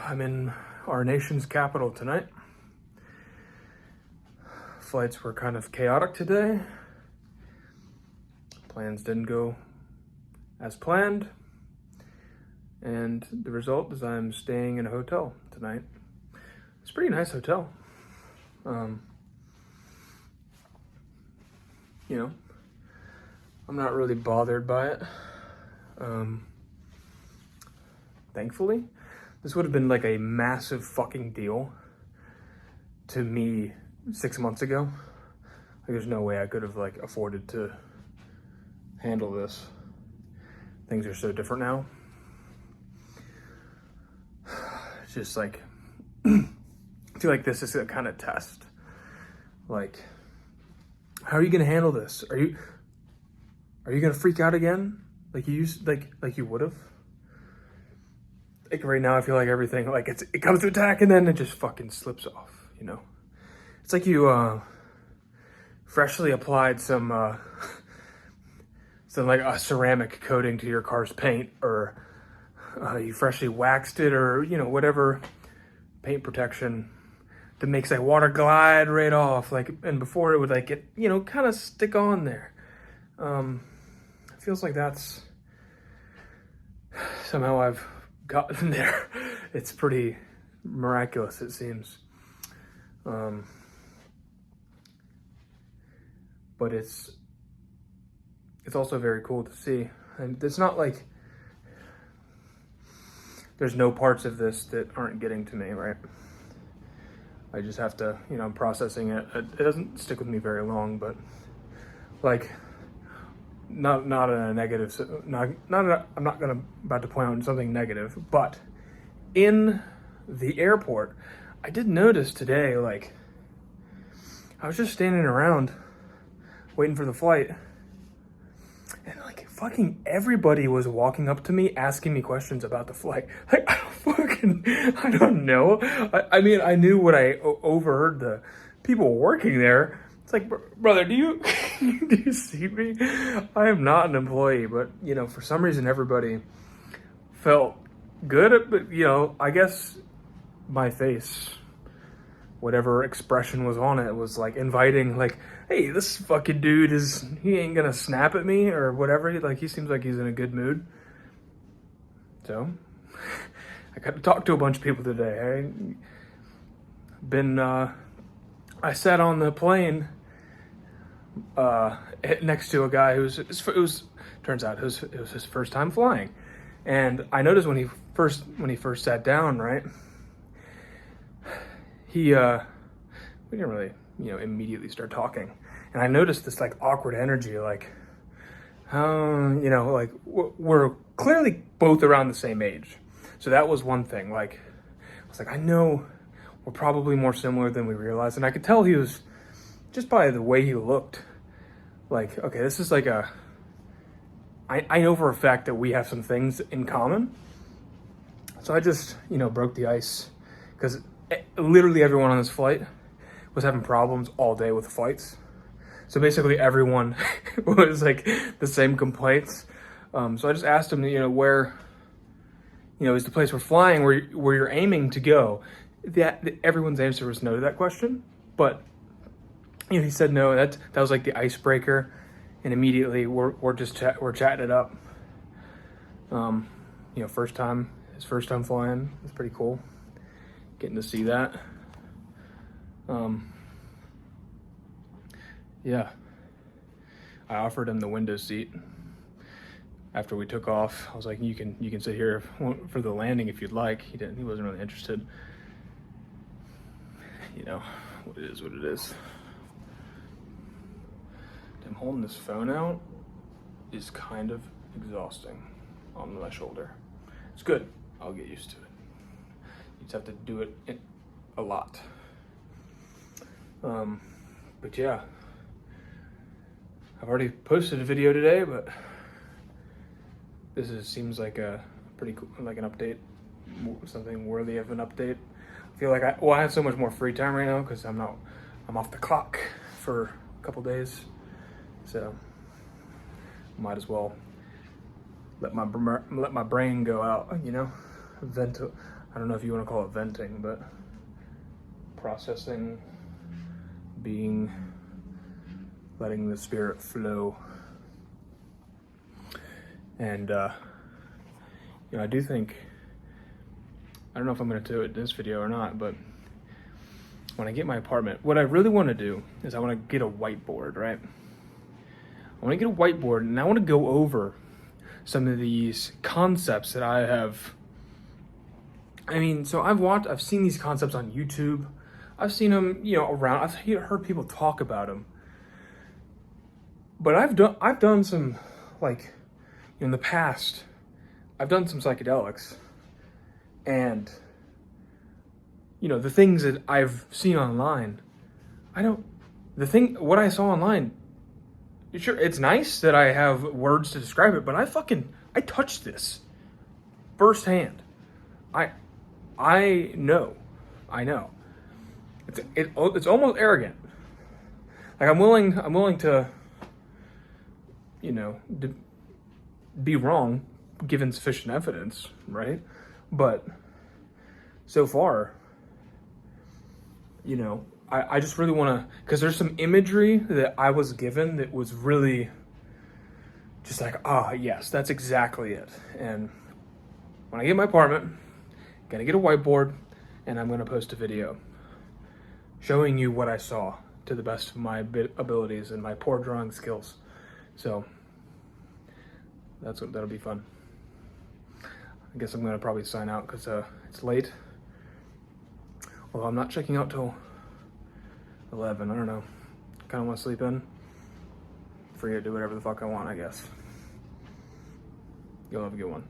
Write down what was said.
I'm in our nation's capital tonight. Flights were kind of chaotic today. Plans didn't go as planned. And the result is I'm staying in a hotel tonight. It's a pretty nice hotel. I'm not really bothered by it. Thankfully, this would have been like a massive fucking deal to me 6 months ago. Like, there's no way I could have like afforded to handle this. Things are so different now. It's just like, I feel like this is a kind of test. Like, how are you gonna handle this? Are you gonna freak out again? Like you used, like you would have? Like right now, I feel like everything, like it comes to attack and then it just fucking slips off, you know? It's like you freshly applied some like a ceramic coating to your car's paint, or you freshly waxed it, or, you know, whatever paint protection that makes like water glide right off. Like, and before it would like get, you know, kind of stick on there. It feels like that's somehow I've gotten there. It's pretty miraculous, it seems. But it's also very cool to see. And it's not like there's no parts of this that aren't getting to me, right? I just have to, you know, I'm processing it. It doesn't stick with me very long, but like, not in a negative, I'm not about to point out something negative, but in the airport, I did notice today, like, I was just standing around waiting for the flight, and like fucking everybody was walking up to me asking me questions about the flight. Like, I don't know. I mean, I knew what I overheard the people working there. It's like, brother, do you do you see me? I am not an employee, but you know, for some reason, everybody felt good. But you know, I guess my face, whatever expression was on it, was like inviting, like, hey, this fucking dude he ain't gonna snap at me or whatever. He seems like he's in a good mood. So I got to talk to a bunch of people today. I sat on the plane next to a guy turns out it was his first time flying. And I noticed when he first sat down, right? We didn't really, you know, immediately start talking. And I noticed this like awkward energy, like, you know, like we're clearly both around the same age. So that was one thing. Like, I was like, I know we're probably more similar than we realized. And I could tell he was, just by the way he looked, like, okay, this is like I know for a fact that we have some things in common. So I just, you know, broke the ice, because literally everyone on this flight was having problems all day with the flights. So basically everyone was like the same complaints. So I just asked him, you know, where, you know, is the place we're flying where you're aiming to go? Everyone's answer was no to that question. But, you know, he said no. That was like the icebreaker, and immediately we're chatting it up. You know, his first time flying. It's pretty cool getting to see that. Yeah, I offered him the window seat after we took off. I was like, you can sit here for the landing if you'd like. He wasn't really interested. You know, it is what it is. Damn, holding this phone out is kind of exhausting on my shoulder. It's good. I'll get used to it. You just have to do it a lot. But yeah, I've already posted a video today, but this seems like a pretty cool, like an update, something worthy of an update. I feel like I have so much more free time right now because I'm off the clock for a couple days, so might as well let my brain go out, you know, I don't know if you want to call it venting, but processing, being, letting the spirit flow. And, you know, I do think, I don't know if I'm going to do it in this video or not, but when I get my apartment, what I really want to do is I want to get a whiteboard, right? I want to get a whiteboard and I want to go over some of these concepts that I have. I mean, so I've seen these concepts on YouTube. I've seen them, you know, around. I've heard people talk about them. But I've done some, like, in the past, I've done some psychedelics, and, you know, the things that I've seen online, what I saw online, sure, it's nice that I have words to describe it, but I touched this firsthand. I know. It's almost arrogant. Like, I'm willing to, you know, be wrong given sufficient evidence, right? But so far, you know, I just really want to, because there's some imagery that I was given that was really just like, yes, that's exactly it. And when I get my apartment, I'm gonna get a whiteboard and I'm gonna post a video showing you what I saw to the best of my abilities and my poor drawing skills. So that'll be fun. I guess I'm gonna probably sign out because it's late. Although I'm not checking out till 11. I don't know. Kind of want to sleep in. Free to do whatever the fuck I want, I guess. You'll have a good one.